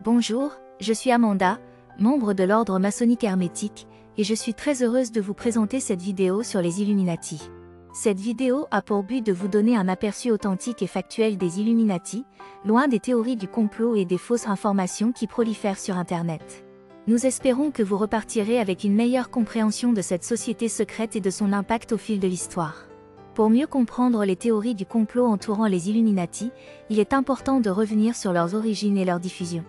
Bonjour, je suis Amanda, membre de l'ordre maçonnique hermétique, et je suis très heureuse de vous présenter cette vidéo sur les Illuminati. Cette vidéo a pour but de vous donner un aperçu authentique et factuel des Illuminati, loin des théories du complot et des fausses informations qui prolifèrent sur Internet. Nous espérons que vous repartirez avec une meilleure compréhension de cette société secrète et de son impact au fil de l'histoire. Pour mieux comprendre les théories du complot entourant les Illuminati, il est important de revenir sur leurs origines et leur diffusion.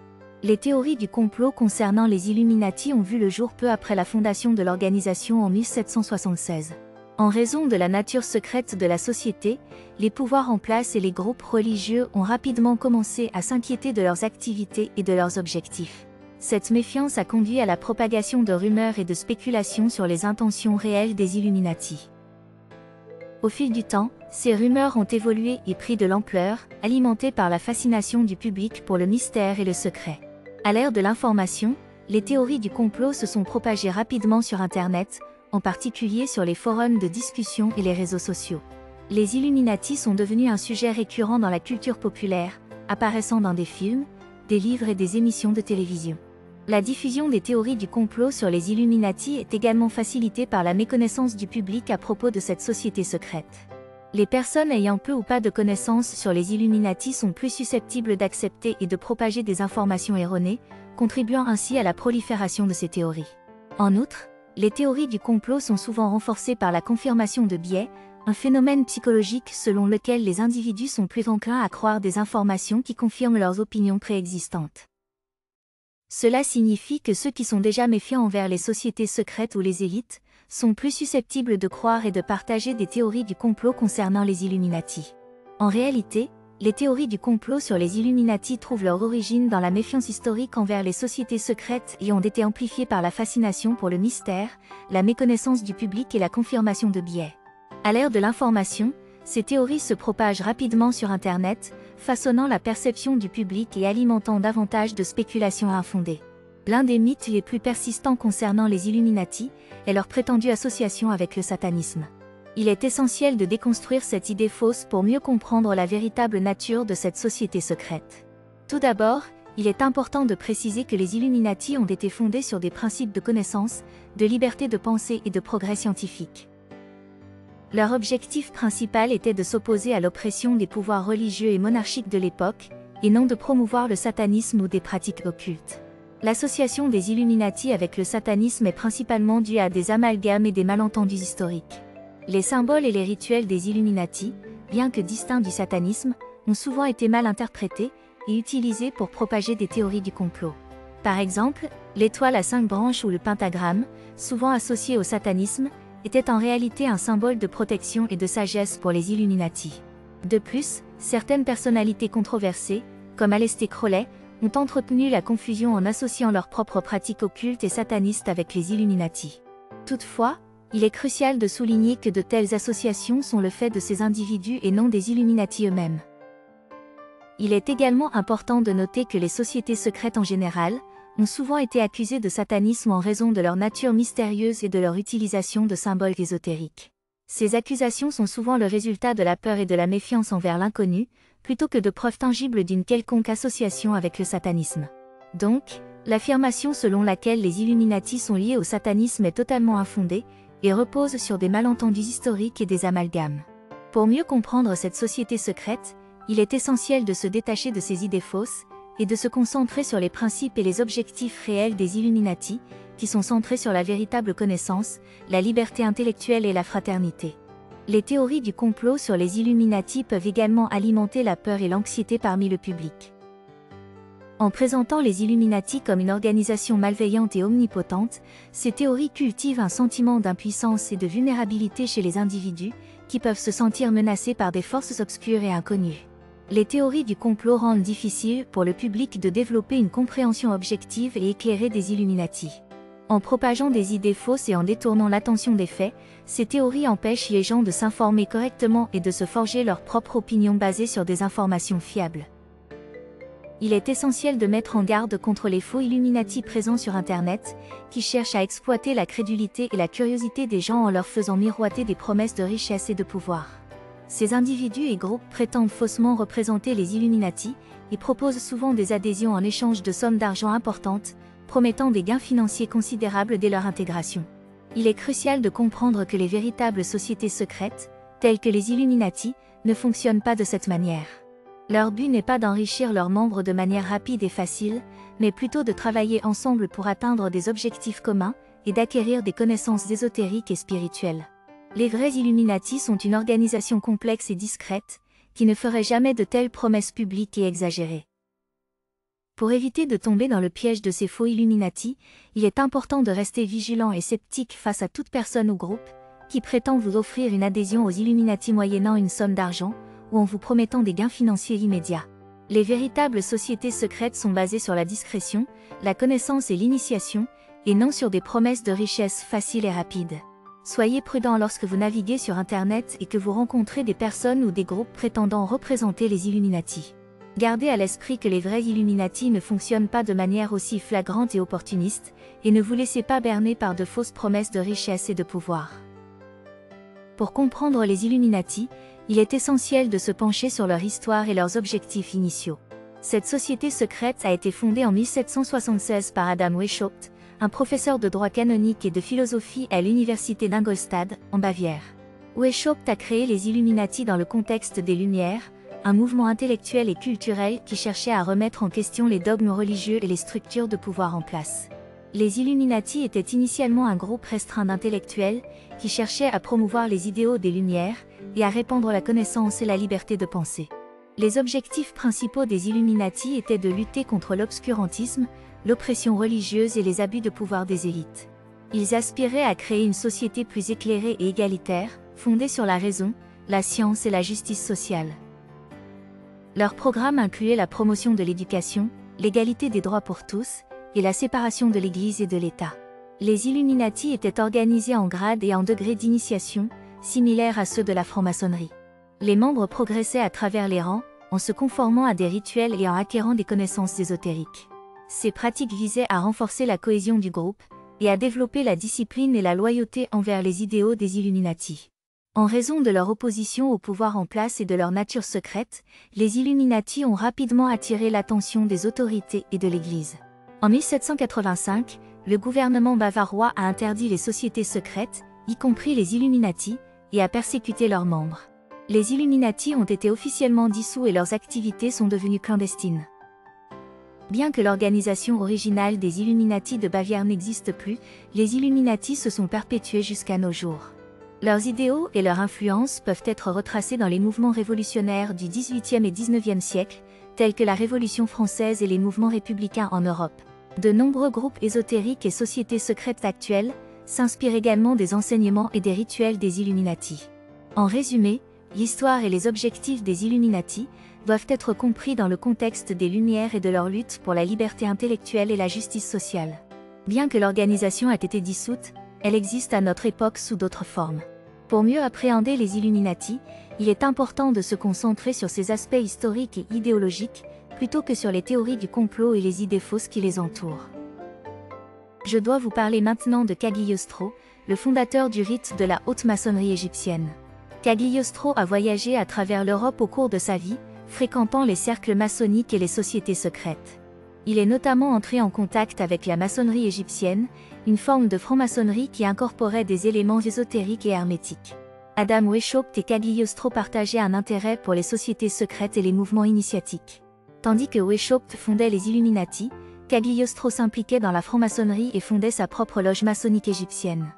Les théories du complot concernant les Illuminati ont vu le jour peu après la fondation de l'organisation en 1776. En raison de la nature secrète de la société, les pouvoirs en place et les groupes religieux ont rapidement commencé à s'inquiéter de leurs activités et de leurs objectifs. Cette méfiance a conduit à la propagation de rumeurs et de spéculations sur les intentions réelles des Illuminati. Au fil du temps, ces rumeurs ont évolué et pris de l'ampleur, alimentées par la fascination du public pour le mystère et le secret. À l'ère de l'information, les théories du complot se sont propagées rapidement sur Internet, en particulier sur les forums de discussion et les réseaux sociaux. Les Illuminati sont devenus un sujet récurrent dans la culture populaire, apparaissant dans des films, des livres et des émissions de télévision. La diffusion des théories du complot sur les Illuminati est également facilitée par la méconnaissance du public à propos de cette société secrète. Les personnes ayant peu ou pas de connaissances sur les Illuminati sont plus susceptibles d'accepter et de propager des informations erronées, contribuant ainsi à la prolifération de ces théories. En outre, les théories du complot sont souvent renforcées par la confirmation de biais, un phénomène psychologique selon lequel les individus sont plus enclins à croire des informations qui confirment leurs opinions préexistantes. Cela signifie que ceux qui sont déjà méfiants envers les sociétés secrètes ou les élites, sont plus susceptibles de croire et de partager des théories du complot concernant les Illuminati. En réalité, les théories du complot sur les Illuminati trouvent leur origine dans la méfiance historique envers les sociétés secrètes et ont été amplifiées par la fascination pour le mystère, la méconnaissance du public et la confirmation de biais. À l'ère de l'information, ces théories se propagent rapidement sur Internet, façonnant la perception du public et alimentant davantage de spéculations infondées. L'un des mythes les plus persistants concernant les Illuminati est leur prétendue association avec le satanisme. Il est essentiel de déconstruire cette idée fausse pour mieux comprendre la véritable nature de cette société secrète. Tout d'abord, il est important de préciser que les Illuminati ont été fondés sur des principes de connaissance, de liberté de pensée et de progrès scientifique. Leur objectif principal était de s'opposer à l'oppression des pouvoirs religieux et monarchiques de l'époque, et non de promouvoir le satanisme ou des pratiques occultes. L'association des Illuminati avec le satanisme est principalement due à des amalgames et des malentendus historiques. Les symboles et les rituels des Illuminati, bien que distincts du satanisme, ont souvent été mal interprétés et utilisés pour propager des théories du complot. Par exemple, l'étoile à 5 branches ou le pentagramme, souvent associé au satanisme, était en réalité un symbole de protection et de sagesse pour les Illuminati. De plus, certaines personnalités controversées, comme Aleister Crowley, ont entretenu la confusion en associant leurs propres pratiques occultes et satanistes avec les Illuminati. Toutefois, il est crucial de souligner que de telles associations sont le fait de ces individus et non des Illuminati eux-mêmes. Il est également important de noter que les sociétés secrètes en général ont souvent été accusées de satanisme en raison de leur nature mystérieuse et de leur utilisation de symboles ésotériques. Ces accusations sont souvent le résultat de la peur et de la méfiance envers l'inconnu, plutôt que de preuves tangibles d'une quelconque association avec le satanisme. Donc, l'affirmation selon laquelle les Illuminati sont liés au satanisme est totalement infondée, et repose sur des malentendus historiques et des amalgames. Pour mieux comprendre cette société secrète, il est essentiel de se détacher de ces idées fausses, et de se concentrer sur les principes et les objectifs réels des Illuminati, qui sont centrés sur la véritable connaissance, la liberté intellectuelle et la fraternité. Les théories du complot sur les Illuminati peuvent également alimenter la peur et l'anxiété parmi le public. En présentant les Illuminati comme une organisation malveillante et omnipotente, ces théories cultivent un sentiment d'impuissance et de vulnérabilité chez les individus, qui peuvent se sentir menacés par des forces obscures et inconnues. Les théories du complot rendent difficile pour le public de développer une compréhension objective et éclairée des Illuminati. En propageant des idées fausses et en détournant l'attention des faits, ces théories empêchent les gens de s'informer correctement et de se forger leur propre opinion basée sur des informations fiables. Il est essentiel de mettre en garde contre les faux Illuminati présents sur Internet, qui cherchent à exploiter la crédulité et la curiosité des gens en leur faisant miroiter des promesses de richesse et de pouvoir. Ces individus et groupes prétendent faussement représenter les Illuminati et proposent souvent des adhésions en échange de sommes d'argent importantes, promettant des gains financiers considérables dès leur intégration. Il est crucial de comprendre que les véritables sociétés secrètes, telles que les Illuminati, ne fonctionnent pas de cette manière. Leur but n'est pas d'enrichir leurs membres de manière rapide et facile, mais plutôt de travailler ensemble pour atteindre des objectifs communs et d'acquérir des connaissances ésotériques et spirituelles. Les vrais Illuminati sont une organisation complexe et discrète, qui ne ferait jamais de telles promesses publiques et exagérées. Pour éviter de tomber dans le piège de ces faux Illuminati, il est important de rester vigilant et sceptique face à toute personne ou groupe qui prétend vous offrir une adhésion aux Illuminati moyennant une somme d'argent ou en vous promettant des gains financiers immédiats. Les véritables sociétés secrètes sont basées sur la discrétion, la connaissance et l'initiation, et non sur des promesses de richesse faciles et rapides. Soyez prudent lorsque vous naviguez sur Internet et que vous rencontrez des personnes ou des groupes prétendant représenter les Illuminati. Gardez à l'esprit que les vrais Illuminati ne fonctionnent pas de manière aussi flagrante et opportuniste, et ne vous laissez pas berner par de fausses promesses de richesse et de pouvoir. Pour comprendre les Illuminati, il est essentiel de se pencher sur leur histoire et leurs objectifs initiaux. Cette société secrète a été fondée en 1776 par Adam Weishaupt, un professeur de droit canonique et de philosophie à l'université d'Ingolstadt, en Bavière. Weishaupt a créé les Illuminati dans le contexte des Lumières, un mouvement intellectuel et culturel qui cherchait à remettre en question les dogmes religieux et les structures de pouvoir en place. Les Illuminati étaient initialement un groupe restreint d'intellectuels qui cherchaient à promouvoir les idéaux des Lumières et à répandre la connaissance et la liberté de penser. Les objectifs principaux des Illuminati étaient de lutter contre l'obscurantisme, l'oppression religieuse et les abus de pouvoir des élites. Ils aspiraient à créer une société plus éclairée et égalitaire, fondée sur la raison, la science et la justice sociale. Leur programme incluait la promotion de l'éducation, l'égalité des droits pour tous, et la séparation de l'Église et de l'État. Les Illuminati étaient organisés en grades et en degrés d'initiation, similaires à ceux de la franc-maçonnerie. Les membres progressaient à travers les rangs, en se conformant à des rituels et en acquérant des connaissances ésotériques. Ces pratiques visaient à renforcer la cohésion du groupe, et à développer la discipline et la loyauté envers les idéaux des Illuminati. En raison de leur opposition au pouvoir en place et de leur nature secrète, les Illuminati ont rapidement attiré l'attention des autorités et de l'Église. En 1785, le gouvernement bavarois a interdit les sociétés secrètes, y compris les Illuminati, et a persécuté leurs membres. Les Illuminati ont été officiellement dissous et leurs activités sont devenues clandestines. Bien que l'organisation originale des Illuminati de Bavière n'existe plus, les Illuminati se sont perpétués jusqu'à nos jours. Leurs idéaux et leur influence peuvent être retracés dans les mouvements révolutionnaires du XVIIIe et XIXe siècle, tels que la Révolution française et les mouvements républicains en Europe. De nombreux groupes ésotériques et sociétés secrètes actuelles s'inspirent également des enseignements et des rituels des Illuminati. En résumé, l'histoire et les objectifs des Illuminati doivent être compris dans le contexte des Lumières et de leur lutte pour la liberté intellectuelle et la justice sociale. Bien que l'organisation ait été dissoute, elle existe à notre époque sous d'autres formes. Pour mieux appréhender les Illuminati, il est important de se concentrer sur ces aspects historiques et idéologiques, plutôt que sur les théories du complot et les idées fausses qui les entourent. Je dois vous parler maintenant de Cagliostro, le fondateur du rite de la haute maçonnerie égyptienne. Cagliostro a voyagé à travers l'Europe au cours de sa vie, fréquentant les cercles maçonniques et les sociétés secrètes. Il est notamment entré en contact avec la maçonnerie égyptienne, une forme de franc-maçonnerie qui incorporait des éléments ésotériques et hermétiques. Adam Weishaupt et Cagliostro partageaient un intérêt pour les sociétés secrètes et les mouvements initiatiques. Tandis que Weishaupt fondait les Illuminati, Cagliostro s'impliquait dans la franc-maçonnerie et fondait sa propre loge maçonnique égyptienne.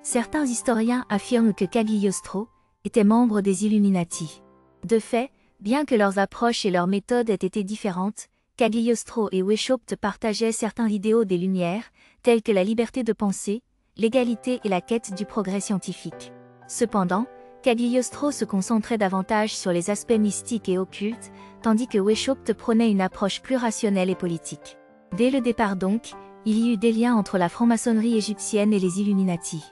Certains historiens affirment que Cagliostro était membre des Illuminati. De fait, bien que leurs approches et leurs méthodes aient été différentes, Cagliostro et Weishaupt partageaient certains idéaux des Lumières, tels que la liberté de penser, l'égalité et la quête du progrès scientifique. Cependant, Cagliostro se concentrait davantage sur les aspects mystiques et occultes, tandis que Weishaupt prônait une approche plus rationnelle et politique. Dès le départ donc, il y eut des liens entre la franc-maçonnerie égyptienne et les Illuminati.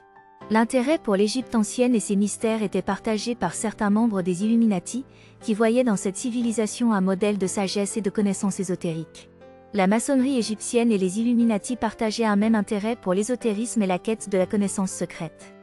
L'intérêt pour l'Égypte ancienne et ses mystères était partagé par certains membres des Illuminati, qui voyaient dans cette civilisation un modèle de sagesse et de connaissances ésotériques. La maçonnerie égyptienne et les Illuminati partageaient un même intérêt pour l'ésotérisme et la quête de la connaissance secrète.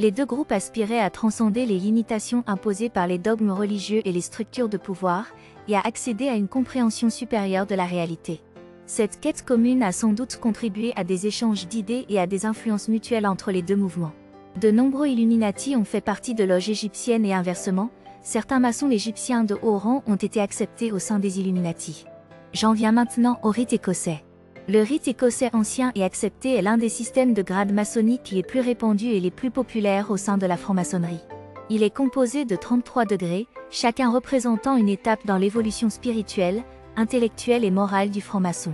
Les deux groupes aspiraient à transcender les limitations imposées par les dogmes religieux et les structures de pouvoir, et à accéder à une compréhension supérieure de la réalité. Cette quête commune a sans doute contribué à des échanges d'idées et à des influences mutuelles entre les deux mouvements. De nombreux Illuminati ont fait partie de loges égyptiennes et inversement, certains maçons égyptiens de haut rang ont été acceptés au sein des Illuminati. J'en viens maintenant au rite écossais. Le rite écossais ancien et accepté est l'un des systèmes de grades maçonniques les plus répandus et les plus populaires au sein de la franc-maçonnerie. Il est composé de 33 degrés, chacun représentant une étape dans l'évolution spirituelle, intellectuelle et morale du franc-maçon.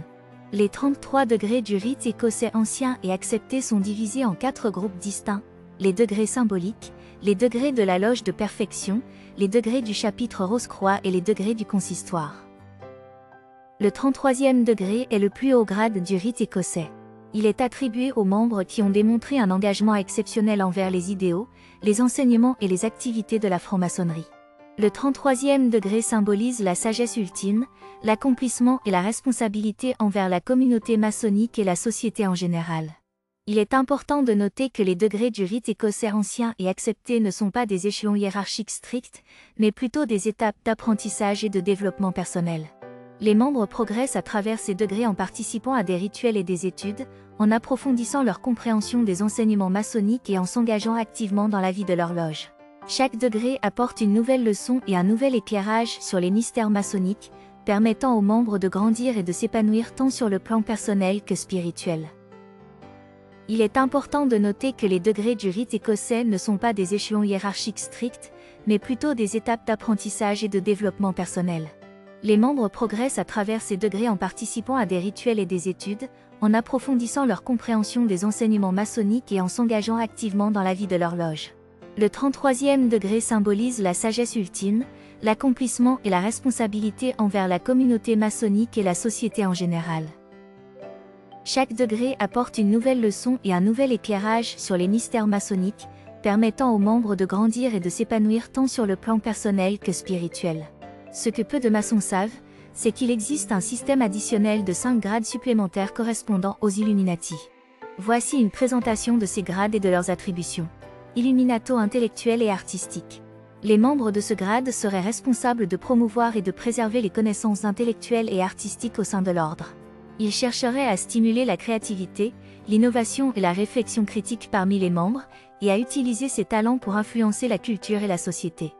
Les 33 degrés du rite écossais ancien et accepté sont divisés en 4 groupes distincts: les degrés symboliques, les degrés de la loge de perfection, les degrés du chapitre Rose-Croix et les degrés du consistoire. Le 33e degré est le plus haut grade du rite écossais. Il est attribué aux membres qui ont démontré un engagement exceptionnel envers les idéaux, les enseignements et les activités de la franc-maçonnerie. Le 33e degré symbolise la sagesse ultime, l'accomplissement et la responsabilité envers la communauté maçonnique et la société en général. Il est important de noter que les degrés du rite écossais ancien et accepté ne sont pas des échelons hiérarchiques stricts, mais plutôt des étapes d'apprentissage et de développement personnel. Les membres progressent à travers ces degrés en participant à des rituels et des études, en approfondissant leur compréhension des enseignements maçonniques et en s'engageant activement dans la vie de leur loge. Chaque degré apporte une nouvelle leçon et un nouvel éclairage sur les mystères maçonniques, permettant aux membres de grandir et de s'épanouir tant sur le plan personnel que spirituel. Il est important de noter que les degrés du rite écossais ne sont pas des échelons hiérarchiques stricts, mais plutôt des étapes d'apprentissage et de développement personnel. Les membres progressent à travers ces degrés en participant à des rituels et des études, en approfondissant leur compréhension des enseignements maçonniques et en s'engageant activement dans la vie de leur loge. Le 33e degré symbolise la sagesse ultime, l'accomplissement et la responsabilité envers la communauté maçonnique et la société en général. Chaque degré apporte une nouvelle leçon et un nouvel éclairage sur les mystères maçonniques, permettant aux membres de grandir et de s'épanouir tant sur le plan personnel que spirituel. Ce que peu de maçons savent, c'est qu'il existe un système additionnel de 5 grades supplémentaires correspondant aux Illuminati. Voici une présentation de ces grades et de leurs attributions. Illuminato intellectuel et artistique. Les membres de ce grade seraient responsables de promouvoir et de préserver les connaissances intellectuelles et artistiques au sein de l'ordre. Ils chercheraient à stimuler la créativité, l'innovation et la réflexion critique parmi les membres, et à utiliser ces talents pour influencer la culture et la société.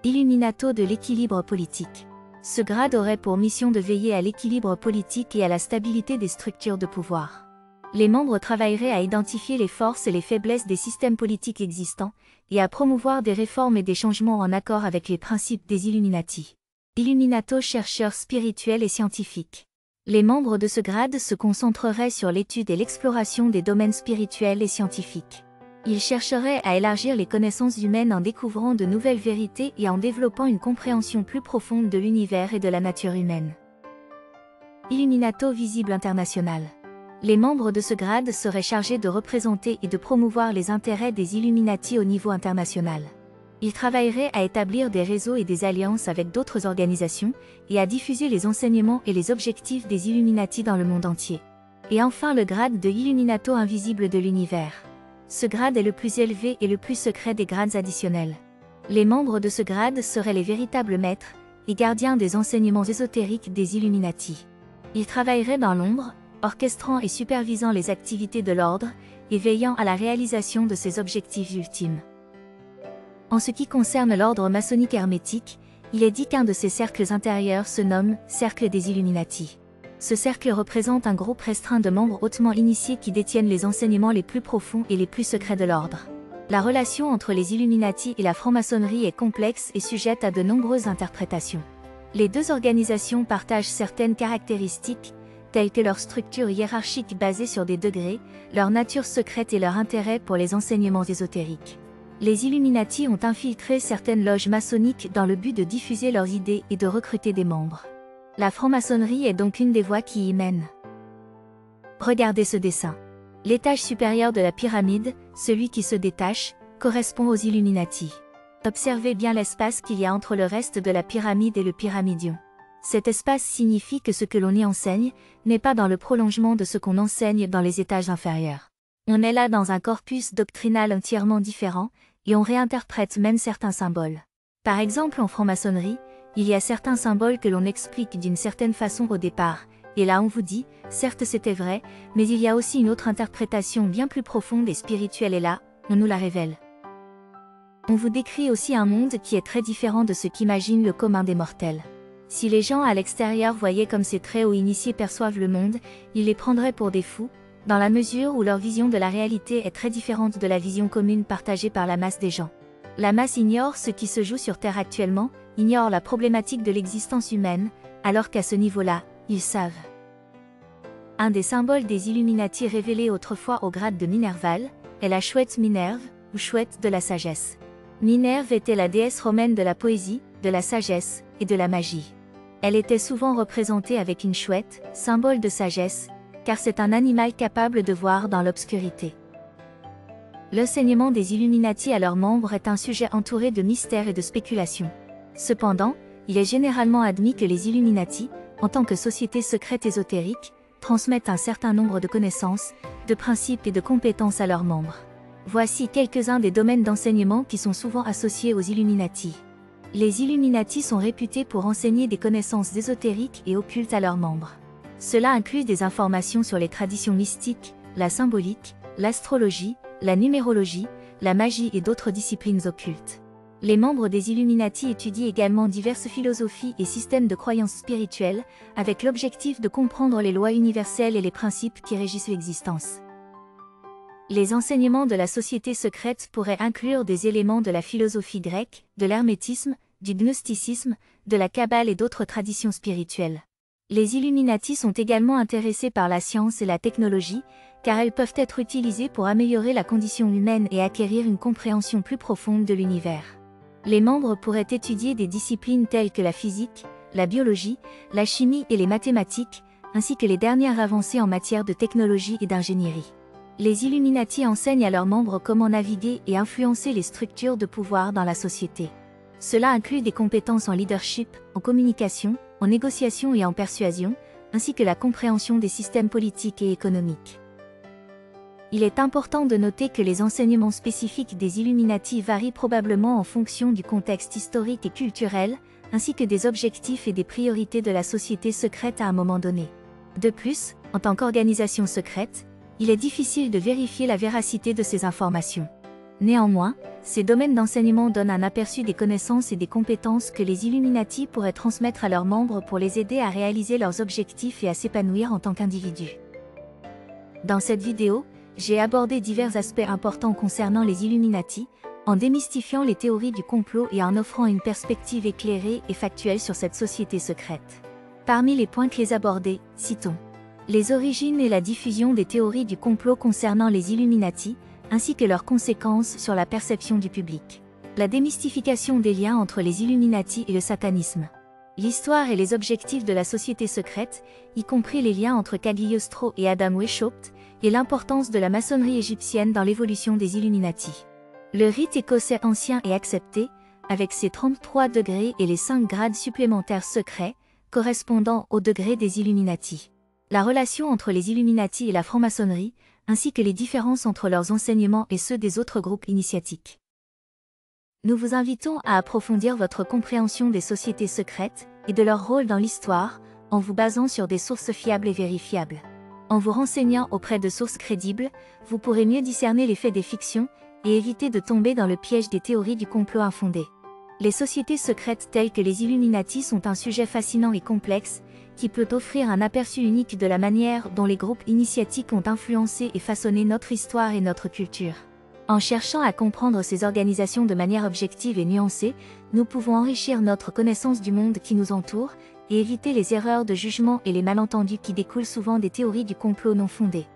Illuminato de l'équilibre politique. Ce grade aurait pour mission de veiller à l'équilibre politique et à la stabilité des structures de pouvoir. Les membres travailleraient à identifier les forces et les faiblesses des systèmes politiques existants, et à promouvoir des réformes et des changements en accord avec les principes des Illuminati. Illuminato chercheurs spirituels et scientifiques. Les membres de ce grade se concentreraient sur l'étude et l'exploration des domaines spirituels et scientifiques. Ils chercheraient à élargir les connaissances humaines en découvrant de nouvelles vérités et en développant une compréhension plus profonde de l'univers et de la nature humaine. Illuminato visible international. Les membres de ce grade seraient chargés de représenter et de promouvoir les intérêts des Illuminati au niveau international. Ils travailleraient à établir des réseaux et des alliances avec d'autres organisations, et à diffuser les enseignements et les objectifs des Illuminati dans le monde entier. Et enfin le grade de Illuminato invisible de l'univers. Ce grade est le plus élevé et le plus secret des grades additionnels. Les membres de ce grade seraient les véritables maîtres et gardiens des enseignements ésotériques des Illuminati. Ils travailleraient dans l'ombre, orchestrant et supervisant les activités de l'ordre, et veillant à la réalisation de ses objectifs ultimes. En ce qui concerne l'ordre maçonnique hermétique, il est dit qu'un de ses cercles intérieurs se nomme « Cercle des Illuminati ». Ce cercle représente un groupe restreint de membres hautement initiés qui détiennent les enseignements les plus profonds et les plus secrets de l'ordre. La relation entre les Illuminati et la franc-maçonnerie est complexe et sujette à de nombreuses interprétations. Les deux organisations partagent certaines caractéristiques, telles que leur structure hiérarchique basée sur des degrés, leur nature secrète et leur intérêt pour les enseignements ésotériques. Les Illuminati ont infiltré certaines loges maçonniques dans le but de diffuser leurs idées et de recruter des membres. La franc-maçonnerie est donc une des voies qui y mène. Regardez ce dessin. L'étage supérieur de la pyramide, celui qui se détache, correspond aux Illuminati. Observez bien l'espace qu'il y a entre le reste de la pyramide et le pyramidion. Cet espace signifie que ce que l'on y enseigne n'est pas dans le prolongement de ce qu'on enseigne dans les étages inférieurs. On est là dans un corpus doctrinal entièrement différent, et on réinterprète même certains symboles. Par exemple en franc-maçonnerie, il y a certains symboles que l'on explique d'une certaine façon au départ, et là on vous dit, certes c'était vrai, mais il y a aussi une autre interprétation bien plus profonde et spirituelle et là, on nous la révèle. On vous décrit aussi un monde qui est très différent de ce qu'imagine le commun des mortels. Si les gens à l'extérieur voyaient comme ces très hauts initiés perçoivent le monde, ils les prendraient pour des fous, dans la mesure où leur vision de la réalité est très différente de la vision commune partagée par la masse des gens. La masse ignore ce qui se joue sur Terre actuellement, ignore la problématique de l'existence humaine, alors qu'à ce niveau-là, ils savent. Un des symboles des Illuminati révélés autrefois au grade de Minerval est la chouette Minerve, ou chouette de la sagesse. Minerve était la déesse romaine de la poésie, de la sagesse et de la magie. Elle était souvent représentée avec une chouette, symbole de sagesse, car c'est un animal capable de voir dans l'obscurité. L'enseignement des Illuminati à leurs membres est un sujet entouré de mystères et de spéculations. Cependant, il est généralement admis que les Illuminati, en tant que société secrète ésotérique, transmettent un certain nombre de connaissances, de principes et de compétences à leurs membres. Voici quelques-uns des domaines d'enseignement qui sont souvent associés aux Illuminati. Les Illuminati sont réputés pour enseigner des connaissances ésotériques et occultes à leurs membres. Cela inclut des informations sur les traditions mystiques, la symbolique, l'astrologie, la numérologie, la magie et d'autres disciplines occultes. Les membres des Illuminati étudient également diverses philosophies et systèmes de croyances spirituelles, avec l'objectif de comprendre les lois universelles et les principes qui régissent l'existence. Les enseignements de la société secrète pourraient inclure des éléments de la philosophie grecque, de l'hermétisme, du gnosticisme, de la kabbale et d'autres traditions spirituelles. Les Illuminati sont également intéressés par la science et la technologie, car elles peuvent être utilisées pour améliorer la condition humaine et acquérir une compréhension plus profonde de l'univers. Les membres pourraient étudier des disciplines telles que la physique, la biologie, la chimie et les mathématiques, ainsi que les dernières avancées en matière de technologie et d'ingénierie. Les Illuminati enseignent à leurs membres comment naviguer et influencer les structures de pouvoir dans la société. Cela inclut des compétences en leadership, en communication, en négociation et en persuasion, ainsi que la compréhension des systèmes politiques et économiques. Il est important de noter que les enseignements spécifiques des Illuminati varient probablement en fonction du contexte historique et culturel, ainsi que des objectifs et des priorités de la société secrète à un moment donné. De plus, en tant qu'organisation secrète, il est difficile de vérifier la véracité de ces informations. Néanmoins, ces domaines d'enseignement donnent un aperçu des connaissances et des compétences que les Illuminati pourraient transmettre à leurs membres pour les aider à réaliser leurs objectifs et à s'épanouir en tant qu'individus. Dans cette vidéo, j'ai abordé divers aspects importants concernant les Illuminati, en démystifiant les théories du complot et en offrant une perspective éclairée et factuelle sur cette société secrète. Parmi les points clés abordés, citons les origines et la diffusion des théories du complot concernant les Illuminati, ainsi que leurs conséquences sur la perception du public. La démystification des liens entre les Illuminati et le satanisme. L'histoire et les objectifs de la société secrète, y compris les liens entre Cagliostro et Adam Weishaupt, et l'importance de la maçonnerie égyptienne dans l'évolution des Illuminati. Le rite écossais ancien et accepté, avec ses 33 degrés et les 5 grades supplémentaires secrets, correspondant au degré des Illuminati. La relation entre les Illuminati et la franc-maçonnerie, ainsi que les différences entre leurs enseignements et ceux des autres groupes initiatiques. Nous vous invitons à approfondir votre compréhension des sociétés secrètes et de leur rôle dans l'histoire, en vous basant sur des sources fiables et vérifiables. En vous renseignant auprès de sources crédibles, vous pourrez mieux discerner les faits des fictions et éviter de tomber dans le piège des théories du complot infondées. Les sociétés secrètes telles que les Illuminati sont un sujet fascinant et complexe, qui peut offrir un aperçu unique de la manière dont les groupes initiatiques ont influencé et façonné notre histoire et notre culture. En cherchant à comprendre ces organisations de manière objective et nuancée, nous pouvons enrichir notre connaissance du monde qui nous entoure, et éviter les erreurs de jugement et les malentendus qui découlent souvent des théories du complot non fondées.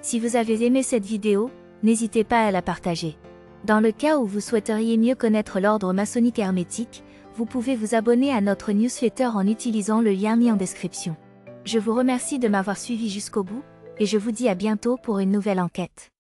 Si vous avez aimé cette vidéo, n'hésitez pas à la partager. Dans le cas où vous souhaiteriez mieux connaître l'ordre maçonnique hermétique, vous pouvez vous abonner à notre newsletter en utilisant le lien mis en description. Je vous remercie de m'avoir suivi jusqu'au bout, et je vous dis à bientôt pour une nouvelle enquête.